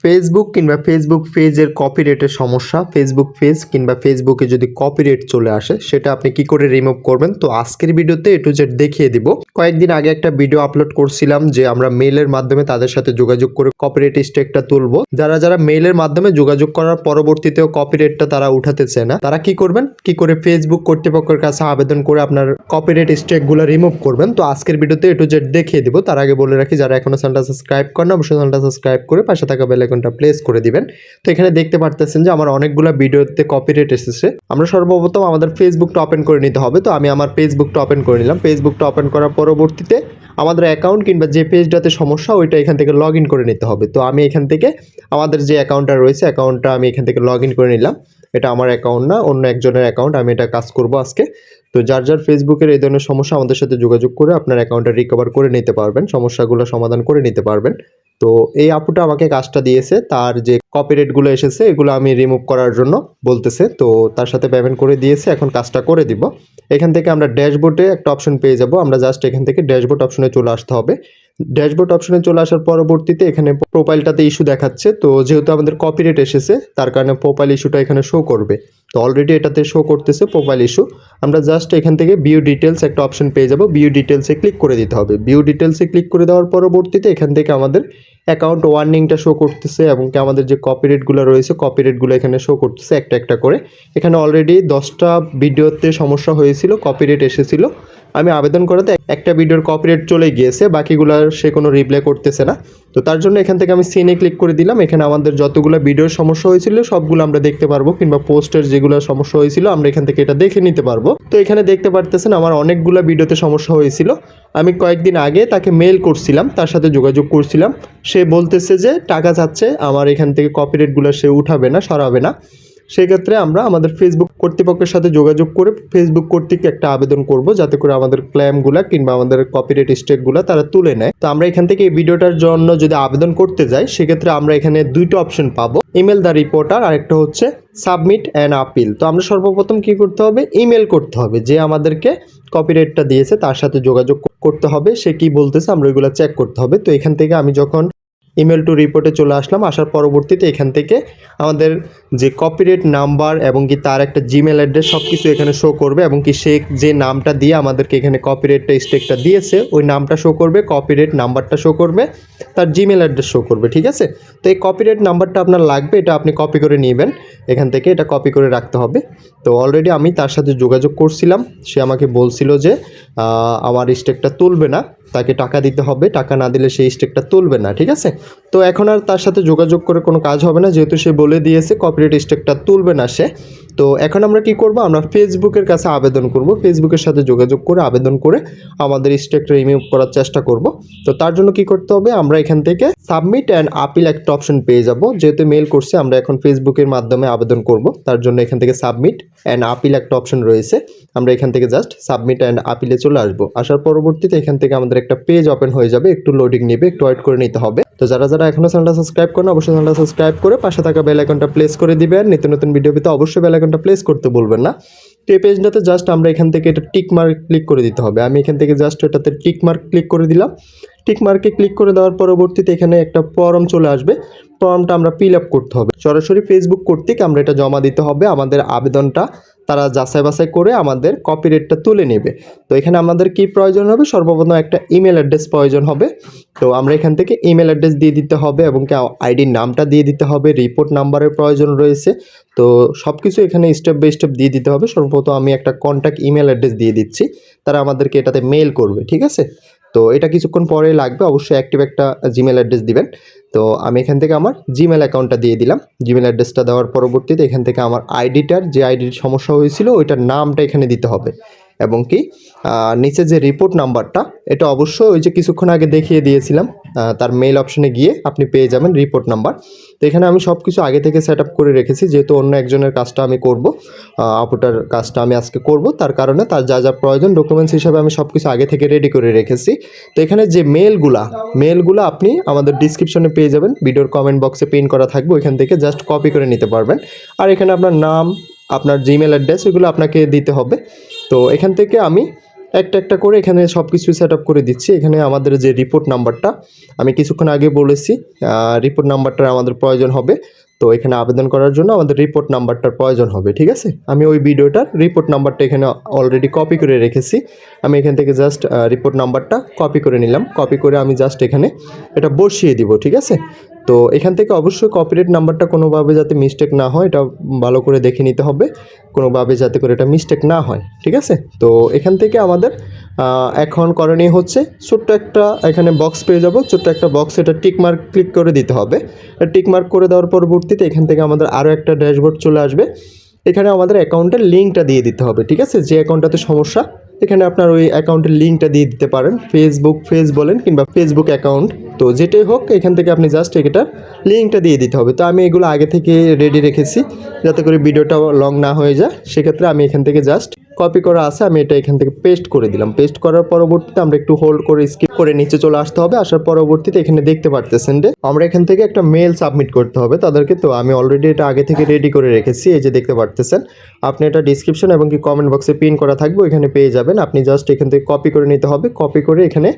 Facebook কিংবা Facebook পেজের কপিরাইটের সমস্যা, ফেসবুক পেজ কিংবা ফেসবুকে যদি কপিরাইট চলে আসে সেটা আপনি কি করে রিমুভ করবেন। তো আজকের ভিডিওতে এ টু জেড দেখিয়ে দিব। কয়েকদিন আগে একটা ভিডিও আপলোড করছিলাম যে আমরা মেইলের মাধ্যমে তাদের সাথে যোগাযোগ করে কপিরাইট স্ট্রাইকটা তুলবো। যারা মেইলের মাধ্যমে যোগাযোগ করার পরবর্তীতেও কপিরাইটটা তারা উঠাতেছে না, তারা কি করবেন, কি করে ফেসবুক কর্তৃপক্ষের কাছে আবেদন করে আপনার কপিরাইট স্ট্রাইকগুলো রিমুভ করবেন। তো আজকের ভিডিওতে এ টু জেড দেখিয়ে দিব। তার আগে বলে রাখি, যারা এখনো চ্যানেলটা সাবস্ক্রাইব করেন অবশ্যই চ্যানেলটা সাবস্ক্রাইব করে পাশে থাকা বেল আইকনটা প্রেস করে দিবেন। তো এখানে দেখতে পারতেছেন যে আমার অনেকগুলো ভিডিওতে কপিরাইট এসেছে। আমরা সর্বপ্রথম আমাদের ফেসবুকটা ওপেন করে নিতে হবে। তো আমি আমার ফেসবুকটা ওপেন করে নিলাম। ফেসবুকটা ওপেন করার পরবর্তীতে আমাদের অ্যাকাউন্ট কিংবা যে পেজটাতে সমস্যা ওইটা এখান থেকে লগ ইন করে নিতে হবে। তো আমি এখান থেকে আমাদের যে অ্যাকাউন্টটা রয়েছে অ্যাকাউন্টটা আমি এখান থেকে লগ ইন করে নিলাম। এটা আমার অ্যাকাউন্ট না, অন্য একজনের অ্যাকাউন্ট। আমি এটা কাজ করব আজকে। তো যার ফেসবুকের এই ধরনের সমস্যা আমাদের সাথে যোগাযোগ করে আপনার অ্যাকাউন্টটা রিকভার করে নিতে পারবেন, সমস্যাগুলো সমাধান করে নিতে পারবেন। তো এই আপুটা আমাকে কাজটা দিয়েছে, তার যে কপিরাইটগুলো এসেছে এগুলো আমি রিমুভ করার জন্য বলতেছে। তো তার সাথে পেমেন্ট করে দিয়েছে, এখন কাজটা করে দিব। এখান থেকে আমরা ড্যাশবোর্ডে একটা অপশন পেয়ে যাব। আমরা জাস্ট এখান থেকে ড্যাশবোর্ড অপশনে চলে আসতে হবে। ড্যাশবোর্ড অপশনে চলে আসার পরবর্তীতে এখানে প্রোফাইলটাতে ইস্যু দেখাচ্ছে। তো যেহেতু আমাদের কপিরাইট এসেছে তার কারণে প্রোফাইল ইস্যুটা এখানে শো করবে। তো অলরেডি এটাতে শো করতেছে প্রোফাইল ইস্যু। আমরা জাস্ট এখান থেকে ভিউ ডিটেলস একটা অপশন পেয়ে যাব। ভিউ ডিটেলসে ক্লিক করে দিতে হবে। ভিউ ডিটেলসে ক্লিক করে দেওয়ার পরবর্তীতে এখান থেকে আমাদের অ্যাকাউন্ট ওয়ার্নিংটা শো করতেছে এবং কি আমাদের যে কপিরাইটগুলো রয়েছে কপিরাইটগুলো এখানে শো করতেছে একটা একটা করে। এখানে অলরেডি 10টা ভিডিওতে সমস্যা হয়েছিল, কপিরাইট এসেছিল। আমি আবেদন করাতে একটা ভিডিওর কপিরাইট চলে গিয়েছে, বাকিগুলোর সে কোনো রিপ্লাই করতেছে না। তো তার জন্য এখান থেকে আমি সিনে ক্লিক করে দিলাম। এখানে আমাদের যতগুলো ভিডিওর সমস্যা হয়েছিল সবগুলো আমরা দেখতে পারবো, কিংবা পোস্টের যেগুলো সমস্যা হয়েছিল আমরা এখান থেকে এটা দেখে নিতে পারবো। তো এখানে দেখতে পারতেছেন আমার অনেকগুলো ভিডিওতে সমস্যা হয়েছিল। আমি কয়েকদিন আগে তাকে মেল করছিলাম, তার সাথে যোগাযোগ করছিলাম। সে বলতেছে যে টাকা চাচ্ছে, আমার এখান থেকে কপিরাইটগুলো সে উঠাবে না, সরাবে না। সেক্ষেত্রে আমরা আমাদের ফেসবুক কর্তৃপক্ষের সাথে যোগাযোগ করে ফেসবুক কর্তৃক একটা আবেদন করব, যাতে করে আমাদের ক্লেমগুলো কিংবা আমাদের কপিরাইট স্ট্রাইকগুলো তারা তুলে নেয়। তো আমরা এখান থেকে এই ভিডিওটার জন্য যদি আবেদন করতে যাই সেক্ষেত্রে আমরা এখানে দুইটা অপশন পাবো, ইমেল দ্য রিপোর্টার আর একটা হচ্ছে সাবমিট অ্যান আপিল। তো আমরা সর্বপ্রথম কি করতে হবে, ইমেল করতে হবে। যে আমাদেরকে কপিরাইটটা দিয়েছে তার সাথে যোগাযোগ করতে হবে, সে কি বলতেছে আমরা ওইগুলো চেক করতে হবে। তো এখান থেকে আমি যখন ইমেল টু রিপোর্টে চলে আসলাম, আসার পরবর্তীতে এখান থেকে আমাদের যে কপিরাইট নাম্বার এবং কি তার একটা জিমেল অ্যাড্রেস সব কিছু এখানে শো করবে, এবং কি সে যে নামটা দিয়ে আমাদেরকে এখানে কপিরাইটটা স্ট্রাইকটা দিয়েছে ওই নামটা শো করবে, কপিরাইট নাম্বারটা শো করবে, তার জিমেল অ্যাড্রেস শো করবে। ঠিক আছে, তো এই কপিরাইট নাম্বারটা আপনার লাগবে, এটা আপনি কপি করে নেবেন এখান থেকে, এটা কপি করে রাখতে হবে। তো অলরেডি আমি তার সাথে যোগাযোগ করছিলাম, সে আমাকে বলছিল যে আমার স্ট্রাইকটা তুলবে না, তাকে টাকা দিতে হবে, টাকা না দিলে সেই স্ট্রাইকটা তুলবে না। ঠিক আছে, তো এখন আর তার সাথে যোগাযোগ করে কোনো কাজ হবে না, যেহেতু সে বলে দিয়েছে কপিরাইট স্ট্রাইকটা তুলবে না সে। তো এখন আমরা কি করব, আমরা ফেসবুকের কাছে আবেদন করব, ফেসবুকের সাথে যোগাযোগ করে আবেদন করে আমাদের স্ট্রাইকটা রিমুভ করার চেষ্টা করব। তো তার জন্য কি করতে হবে, আমরা এখান থেকে সাবমিট অ্যান্ড আপিল একটা অপশন পেয়ে যাব। যেহেতু মেল করছে আমরা এখন ফেসবুকের মাধ্যমে আবেদন করব, তার জন্য এখান থেকে সাবমিট অ্যান্ড আপিল একটা অপশন রয়েছে। আমরা এখান থেকে জাস্ট সাবমিট অ্যান্ড আপিলে চলে আসবো। আসার পরবর্তীতে এখান থেকে আমাদের একটা পেজ ওপেন হয়ে যাবে, একটু লোডিং নেবে, একটু ওয়েট করে নিতে হবে। তো যারা এখনো চ্যানেলটা সাবস্ক্রাইব করেন অবশ্যই চ্যানেলটা সাবস্ক্রাইব করে পাশে থাকা বেল আইকনটা প্রেস করে দিবেন। নিত্য নতুন ভিডিও পেতে অবশ্যই বেল আইকনটা প্রেস করতে বলবেন না। তো এই পেজটাতে জাস্ট আমরা এখান থেকে এটা টিক মার্ক ক্লিক করে দিতে হবে। আমি এখান থেকে জাস্ট এটাতে টিক মার্ক ক্লিক করে দিলাম। টিক মার্কে ক্লিক করে দেওয়ার পরবর্তীতে এখানে একটা ফর্ম চলে আসবে, ফর্মটা আমরা ফিল আপ করতে হবে। সরাসরি ফেসবুক কর্তৃক আমরা এটা জমা দিতে হবে। আমাদের আবেদনটা তারা যাচাই বাছাই করে আমাদের কপিরাইটটা তুলে নেবে। তো এখানে আমাদের কি প্রয়োজন হবে, সর্বপ্রথম একটা ইমেল অ্যাড্রেস প্রয়োজন হবে। তো আমরা এখান থেকে ইমেল অ্যাড্রেস দিয়ে দিতে হবে এবং কি আইডির নামটা দিয়ে দিতে হবে, রিপোর্ট নাম্বারের প্রয়োজন রয়েছে। তো সব কিছু এখানে স্টেপ বাই স্টেপ দিয়ে দিতে হবে। সর্বপ্রথম আমি একটা কন্ট্যাক্ট ইমেল অ্যাড্রেস দিয়ে দিচ্ছি, তারা আমাদেরকে এটাতে মেল করবে। ঠিক আছে, তো এটা কিছুক্ষণ পরে লাগবে, অবশ্যই অ্যাক্টিভ একটা জিমেল অ্যাড্রেস দিবেন। তো আমি এখান থেকে আমার জিমেল অ্যাকাউন্টটা দিয়ে দিলাম। জিমেল অ্যাড্রেসটা দেওয়ার পরবর্তীতে এখান থেকে আমার আইডিটার যে আইডির সমস্যা হয়েছিল ওইটার নামটা এখানে দিতে হবে, এবং কি নিচে যে রিপোর্ট নাম্বারটা এটা অবশ্যই ওই যে কিছুক্ষণ আগে দেখিয়ে দিয়েছিলাম, তার মেল অপশনে গিয়ে আপনি পেয়ে যাবেন রিপোর্ট নাম্বার। তো এখানে আমি সব কিছু আগে থেকে সেট আপ করে রেখেছি, যেহেতু অন্য একজনের কাজটা আমি করব, আপুটার কাজটা আমি আজকে করব, তার কারণে তার যা প্রয়োজন ডকুমেন্টস হিসাবে আমি সব কিছু আগে থেকে রেডি করে রেখেছি। তো এখানে যে মেলগুলো আপনি আমাদের ডিসক্রিপশনে পেয়ে যাবেন, ভিডিওর কমেন্ট বক্সে পিন করা থাকবে, ওইখান থেকে জাস্ট কপি করে নিতে পারবেন। আর এখানে আপনার নাম, আপনার জিমেল অ্যাড্রেস এগুলো আপনাকে দিতে হবে। তো এখান থেকে আমি একটা একটা করে এখানে সব কিছু সেট আপ করে দিচ্ছি। এখানে আমাদের যে রিপোর্ট নাম্বারটা আমি কিছুক্ষণ আগে বলেছি, রিপোর্ট নাম্বারটার আমাদের প্রয়োজন হবে। তো এখানে আবেদন করার জন্য আমাদের রিপোর্ট নাম্বারটার প্রয়োজন হবে, ঠিক আছে। আমি ওই ভিডিওটার রিপোর্ট নাম্বারটা এখানে অলরেডি কপি করে রেখেছি। আমি এখান থেকে জাস্ট রিপোর্ট নাম্বারটা কপি করে নিলাম। কপি করে আমি জাস্ট এখানে এটা বসিয়ে দিব, ঠিক আছে। তো এখান থেকে অবশ্যই কপিরাইট নাম্বারটা কোনোভাবে যাতে মিস্টেক না হয় এটা ভালো করে দেখে নিতে হবে, কোনোভাবে যাতে করে এটা মিস্টেক না হয়, ঠিক আছে। তো এখান থেকে আমাদের এখন করণীয় হচ্ছে ছোট্ট একটা এখানে বক্স পেয়ে যাব, ছোট্ট একটা বক্স, এটা টিক মার্ক ক্লিক করে দিতে হবে। টিক মার্ক করে দেওয়ার পরবর্তীতে এখান থেকে আমাদের আরও একটা ড্যাশবোর্ড চলে আসবে। এখানে আমাদের অ্যাকাউন্টের লিঙ্কটা দিয়ে দিতে হবে, ঠিক আছে। যে অ্যাকাউন্টটাতে সমস্যা এখানে আপনার ওই অ্যাকাউন্টের লিঙ্কটা দিয়ে দিতে পারেন, ফেসবুক পেজ বলেন কিংবা ফেসবুক অ্যাকাউন্ট, তো যেটাই হোক এখান থেকে আপনি জাস্ট এটার লিঙ্কটা দিয়ে দিতে হবে। তো আমি এগুলো আগে থেকে রেডি রেখেছি যাতে করে ভিডিওটা লং না হয়ে যায়, সেক্ষেত্রে আমি এখান থেকে জাস্ট কপি করা আছে, আমি এটা এখান থেকে পেস্ট করে দিলাম। পেস্ট করার পরবর্তীতে আমরা একটু হোল্ড করে স্কিপ করে নিচে চলে আসতে হবে। আসার পরবর্তীতে এখানে দেখতে পারতেছেন যে আমরা এখান থেকে একটা মেল সাবমিট করতে হবে তাদেরকে। তো আমি অলরেডি এটা আগে থেকে রেডি করে রেখেছি, এই যে দেখতে পারতেছেন। আপনি এটা ডিসক্রিপশন এবং কি কমেন্ট বক্সে পিন করা থাকবে, ওইখানে পেয়ে যাবেন। আপনি জাস্ট এখান থেকে কপি করে নিতে হবে। কপি করে এখানে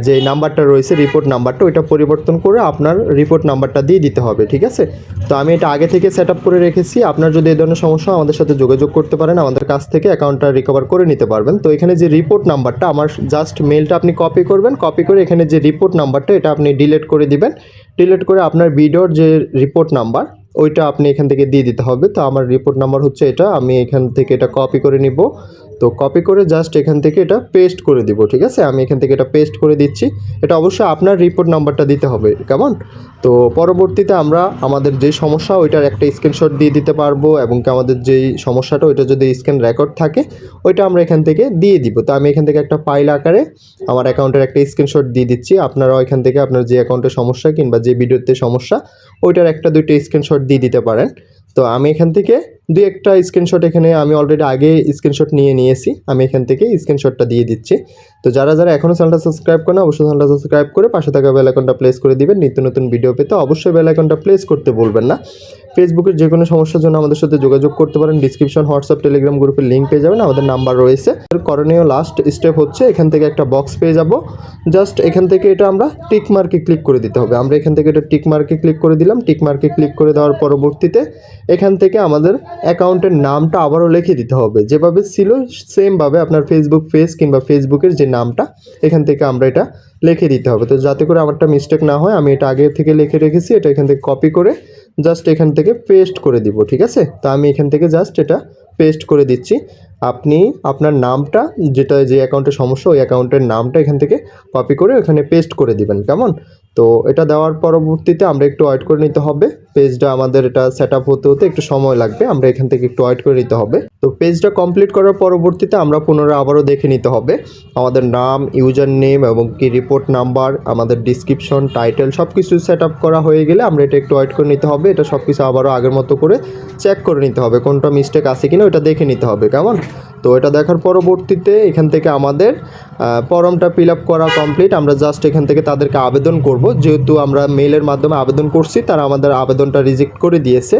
যে নাম্বারটা রয়েছে রিপোর্ট নাম্বারটা, ওইটা পরিবর্তন করে আপনার রিপোর্ট নাম্বারটা দিয়ে দিতে হবে, ঠিক আছে। তো আমি এটা আগে থেকে সেট আপ করে রেখেছি। আপনার যদি এই ধরনের সমস্যা আমাদের সাথে যোগাযোগ করতে পারেন, আমাদের কাছ থেকে অ্যাকাউন্টটা রিকভার করে নিতে পারবেন। তো এখানে যে রিপোর্ট নাম্বারটা আমার জাস্ট মেলটা আপনি কপি করবেন, কপি করে এখানে যে রিপোর্ট নাম্বারটা এটা আপনি ডিলিট করে দিবেন। ডিলিট করে আপনার ভিডিওর যে রিপোর্ট নাম্বার ওইটা আপনি এখান থেকে দিয়ে দিতে হবে। তো আমার রিপোর্ট নাম্বার হচ্ছে এটা, আমি এখান থেকে এটা কপি করে নিব। তো কপি করে জাস্ট এখান থেকে এটা পেস্ট করে দিব, ঠিক আছে। আমি এখান থেকে এটা পেস্ট করে দিচ্ছি। এটা অবশ্যই আপনার রিপোর্ট নাম্বারটা দিতে হবে, কেমন। তো পরবর্তীতে আমরা আমাদের যে সমস্যা ওইটার একটা স্ক্রিনশট দিয়ে দিতে পারবো, এবং কি আমাদের যেই সমস্যাটা ওইটা যদি স্ক্রিন রেকর্ড থাকে ওইটা আমরা এখান থেকে দিয়ে দিব। তো আমি এখান থেকে একটা ফাইল আকারে আমার অ্যাকাউন্টের একটা স্ক্রিনশট দিয়ে দিচ্ছি। আপনারাও এখান থেকে আপনার যে অ্যাকাউন্টের সমস্যা কিংবা যে ভিডিওতে সমস্যা ওইটার একটা দুইটা স্ক্রিনশট দিয়ে দিতে পারেন। তো আমি এখান থেকে দুই একটা স্ক্রিনশট এখানে আমি অলরেডি আগে স্ক্রিনশট নিয়েছি, আমি এখান থেকে স্ক্রিনশটটা দিয়ে দিচ্ছি। তো যারা যারা এখনও চ্যানেলটা সাবস্ক্রাইব করে না অবশ্যই চ্যানেলটা সাবস্ক্রাইব করে পাশে থাকা বেল আইকনটা প্রেস করে দিবেন। নিত্য নতুন ভিডিও পেতে অবশ্যই বেল আইকনটা প্রেস করতে বলবেন না। ফেসবুকের যে কোনো সমস্যার জন্য আমাদের সাথে যোগাযোগ করতে পারেন। ডিসক্রিপশন হোয়াটসঅ্যাপ টেলিগ্রাম গ্রুপের লিঙ্ক পেয়ে যাবেন, আমাদের নাম্বার রয়েছে। করণীয় লাস্ট স্টেপ হচ্ছে এখান থেকে একটা বক্স পেয়ে যাব, জাস্ট এখান থেকে এটা আমরা টিক মার্কে ক্লিক করে দিতে হবে। আমরা এখান থেকে এটা টিক মার্কে ক্লিক করে দিলাম। টিক মার্কে ক্লিক করে দেওয়ার পরবর্তীতে এখান থেকে আমাদের অ্যাকাউন্টের নামটা আবারও লিখে দিতে হবে, যেভাবে ছিল সেমভাবে আপনার ফেসবুক পেজ কিংবা ফেসবুকের যে নামটা এখান থেকে আমরা এটা লিখে দিতে হবে। তো যাতে করে আমারটা মিস্টেক না হয় আমি এটা আগে থেকে লিখে রেখেছি, এটা এখান থেকে কপি করে জাস্ট এখান থেকে পেস্ট করে দিব, ঠিক আছে। তো আমি এখান থেকে জাস্ট এটা পেস্ট করে দিচ্ছি। আপনি আপনার নামটা যেটা যে অ্যাকাউন্টের সমস্যা ওই অ্যাকাউন্টের নামটা এখান থেকে কপি করে এখানে পেস্ট করে দিবেন, কেমন। তো এটা দেওয়ার পরবর্তীতে আমরা একটু ওয়েট করে নিতে হবে। পেজটা আমাদের এটা সেট আপ হতে হতে একটু সময় লাগবে, আমরা এখান থেকে একটু ওয়েট করে নিতে হবে। তো পেজটা কমপ্লিট করার পরবর্তীতে আমরা পুনরায় আবারও দেখে নিতে হবে আমাদের নাম, ইউজার নেম এবং কি রিপোর্ট নাম্বার, আমাদের ডিসক্রিপশন, টাইটেল সব কিছু সেট আপ করা হয়ে গেলে আমরা এটা একটু ওয়েট করে নিতে হবে। এটা সব কিছু আবারও আগের মতো করে চেক করে নিতে হবে, কোনটা মিস্টেক আছে কিনা ওটা দেখে নিতে হবে, কেমন। তো এটা দেখার পরবর্তীতে এখান থেকে আমাদের ফর্মটা ফিল আপ করা কমপ্লিট। আমরা জাস্ট এখান থেকে তাদেরকে আবেদন করব, যেহেতু আমরা মেলের মাধ্যমে আবেদন করছি তারা আমাদের আবেদনটা রিজেক্ট করে দিয়েছে।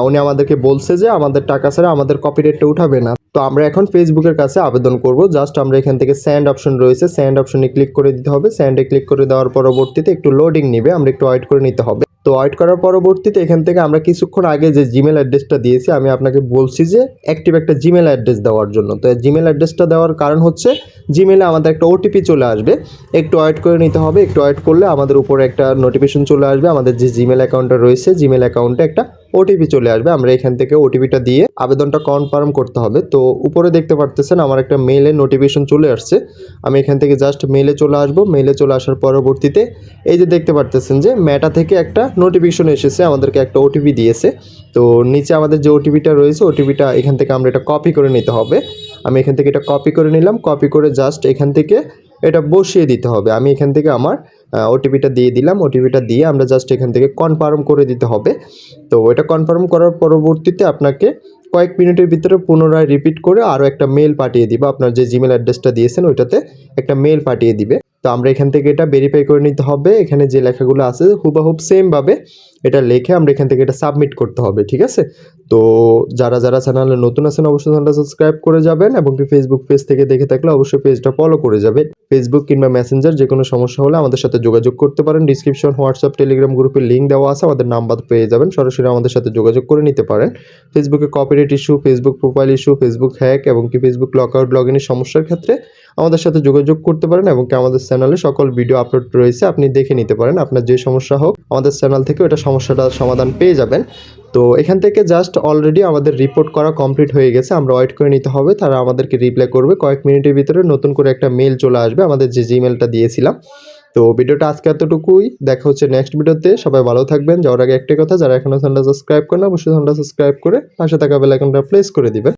উনি আমাদেরকে বলছে যে আমাদের টাকা ছাড়া আমাদের কপিরাইটটা উঠাবে না। তো আমরা এখন ফেসবুকের কাছে আবেদন করব। জাস্ট আমরা এখান থেকে সেন্ড অপশন রয়েছে, সেন্ড অপশনে ক্লিক করে দিতে হবে। সেন্ডে ক্লিক করে দেওয়ার পরবর্তীতে একটু লোডিং নেবে, আমরা একটু ওয়েট করে নিতে হবে। তো ওয়েট করার পরবর্তীতে এখান থেকে আমরা কিছুক্ষণ আগে যে জিমেল অ্যাড্রেসটা দিয়েছি আমি আপনাকে বলছি যে অ্যাক্টিভ একটা জিমেল অ্যাড্রেস দেওয়ার জন্য। তো জিমেল অ্যাড্রেসটা দেওয়ার কারণ হচ্ছে জিমেলে আমাদের একটা ওটিপি চলে আসবে, একটু ওয়েট করে নিতে হবে। একটু ওয়েট করলে আমাদের উপরে একটা নোটিফিকেশন চলে আসবে, আমাদের যে জিমেল অ্যাকাউন্টটা রয়েছে জিমেল অ্যাকাউন্টে একটা ওটিপি চলে আসবে। আমরা এখান থেকে ওটিপিটা দিয়ে আবেদনটা কনফার্ম করতে হবে। তো উপরে দেখতে পারতেছেন আমার একটা মেলে নোটিফিকেশন চলে আসছে, আমি এখান থেকে জাস্ট মেলে চলে আসবো। মেলে চলে আসার পরবর্তীতে এই যে দেখতে পারতেছেন যে মেটা থেকে একটা নোটিফিকেশন এসেছে, আমাদেরকে একটা ওটিপি দিয়েছে। তো নিচে আমাদের যে ওটিপিটা রয়েছে ওটিপিটা এখান থেকে আমরা এটা কপি করে নিতে হবে। আমি এখান থেকে এটা কপি করে নিলাম, কপি করে জাস্ট এখান থেকে এটা বসিয়ে দিতে হবে। আমি এখান থেকে আমার ওটিপিটা দিয়ে দিলাম, ওটিপিটা দিয়ে আমরা জাস্ট এখান থেকে কনফার্ম করে দিতে হবে। তো এটা কনফার্ম করার পরবর্তীতে আপনাকে কয়েক মিনিটের ভিতরে পুনরায় রিপিট করে আরও একটা মেল পাঠিয়ে দিবে, আপনার যে জিমেল অ্যাড্রেসটা দিয়েছেন ওইটাতে একটা মেল পাঠিয়ে দিবে। তো আমরা এখান থেকে এটা ভেরিফাই করে নিতে হবে। এখানে যে লেখাগুলো আছে হুবহুব সেমভাবে এটা লিখে আমরা এখান থেকে এটা সাবমিট করতে হবে, ঠিক আছে? তো যারা চ্যানেলে নতুন আছেন অবশ্যই চ্যানেলটা সাবস্ক্রাইব করে যাবেন এবং ফেসবুক পেজ থেকে দেখে থাকলে অবশ্যই পেজটা ফলো করে যাবেন। ফেসবুক কিংবা মেসেঞ্জার যে কোনো সমস্যা হলে আমাদের সাথে যোগাযোগ করতে পারেন। ডিসক্রিপশন হোয়াটসঅ্যাপ টেলিগ্রাম গ্রুপের লিঙ্ক দেওয়া আছে, আমাদের নাম্বার পেয়ে যাবেন, সরাসরি আমাদের সাথে যোগাযোগ করে নিতে পারেন। ফেসবুকে copyright issue, Facebook profile issue, Facebook hack এবং ফেসবুক লকআউট লগইনের সমস্যার ক্ষেত্রে আমাদের সাথে যোগাযোগ করতে পারেন এবং আমাদের চ্যানেলে সকল ভিডিও আপলোড রয়েছে, আপনি দেখে নিতে পারেন। আপনার যে সমস্যা হোক আমাদের চ্যানেল থেকে ওটা সমস্যাটার সমাধান পেয়ে যাবেন। তো এখান থেকে জাস্ট অলরেডি আমাদের রিপোর্ট করা কমপ্লিট হয়ে গেছে, আমরা ওয়েট করে নিতে হবে, তারা আমাদেরকে রিপ্লাই করবে। কয়েক মিনিটের ভিতরে নতুন করে একটা মেল চলে আসবে আমাদের যে জিমেলটা দিয়েছিলাম। তো ভিডিওটা আজকে এতটুকুই, দেখা হচ্ছে নেক্সট ভিডিওতে। সবাই ভালো থাকবেন। যাওয়ার আগে একটাই কথা, যারা এখনো চ্যানেলটা সাবস্ক্রাইব করেন অবশ্যই চ্যানেলটা সাবস্ক্রাইব করে পাশে থাকা বেল আইকনটা প্রেস করে দিবেন।